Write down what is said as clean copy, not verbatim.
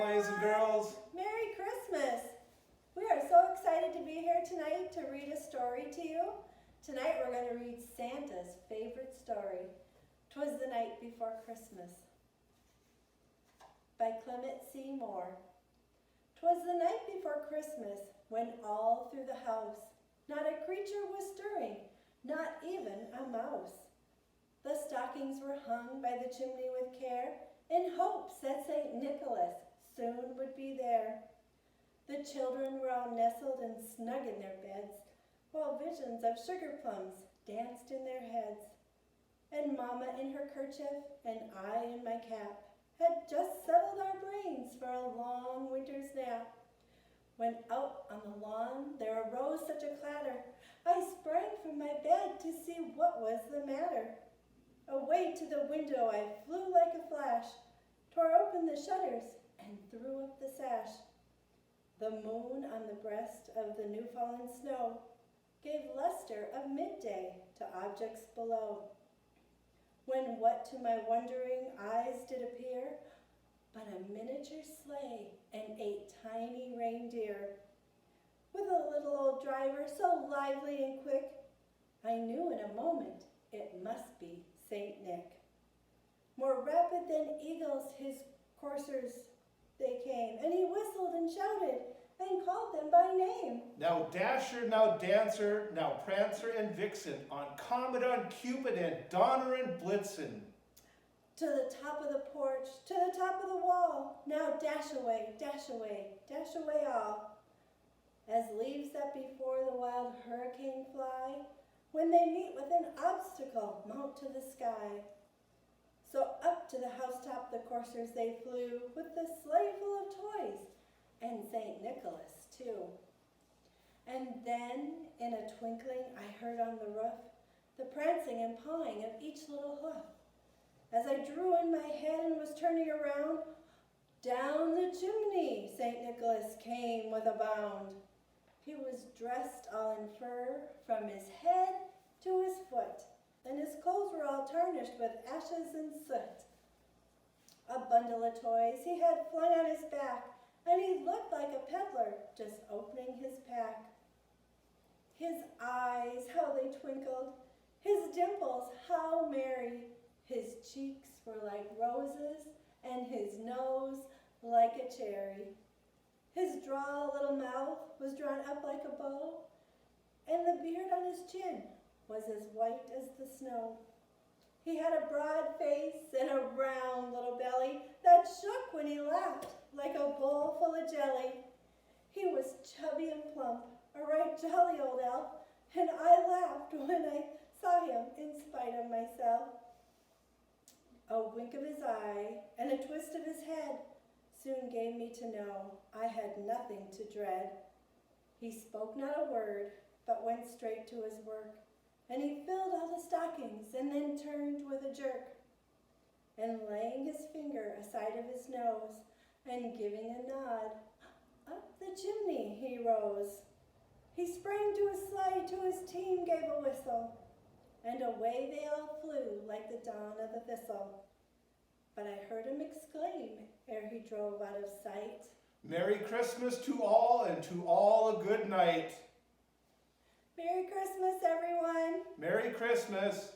boys and girls. Merry Christmas. We are so excited to be here tonight to read a story to you. Tonight we're going to read Santa's favorite story, "'Twas the Night Before Christmas," by Clement C. Moore. 'Twas the night before Christmas, when all through the house not a creature was stirring, not even a mouse. The stockings were hung by the chimney with care, in hopes that St. Nicholas soon would be there. The children were all nestled and snug in their beds, while visions of sugar plums danced in their heads. And Mama in her kerchief and I in my cap had just settled our brains for a long winter's nap, when out on the lawn there arose such a clatter, I sprang from my bed to see what was the matter. Away to the window I flew like a flash, tore open the shutters, and threw up the sash. The moon on the breast of the new-fallen snow gave luster of midday to objects below, when what to my wondering eyes did appear but a miniature sleigh and 8 tiny reindeer. With a little old driver so lively and quick, I knew in a moment it must be Saint Nick. More rapid than eagles his coursers they came, and he whistled and shouted and called them by name. Now Dasher, now Dancer, now Prancer and Vixen, on Comet, on Cupid, and Donner and Blitzen. To the top of the porch, to the top of the wall, now dash away, dash away, dash away all. As leaves that before the wild hurricane fly, when they meet with an obstacle, mount to the sky. So up to the housetop the coursers they flew, with the sleigh full of toys, and St. Nicholas too. And then, in a twinkling, I heard on the roof the prancing and pawing of each little hoof. As I drew in my head and was turning around, down the chimney St. Nicholas came with a bound. He was dressed all in fur from his head to his foot, and his clothes were all tarnished with ashes and soot. A bundle of toys he had flung on his back, and he looked like a peddler just opening his pack. His eyes, how they twinkled, his dimples, how merry. His cheeks were like roses, and his nose like a cherry. His droll little mouth was drawn up like a bow, and the beard on his chin was as white as the snow. He had a broad face and a round little belly that shook when he laughed like a bowl full of jelly. He was chubby and plump, a right jolly old elf, and I laughed when I saw him in spite of myself. A wink of his eye and a twist of his head soon gave me to know I had nothing to dread. He spoke not a word, but went straight to his work, and he filled all the stockings and then turned with a jerk, and laying his finger aside of his nose and giving a nod, up the chimney he rose. He sprang to his sleigh, to his team gave a whistle, and away they all flew like the dawn of the thistle. But I heard him exclaim ere he drove out of sight, Merry Christmas to all, and to all a good night. Merry Christmas, everyone. Merry Christmas.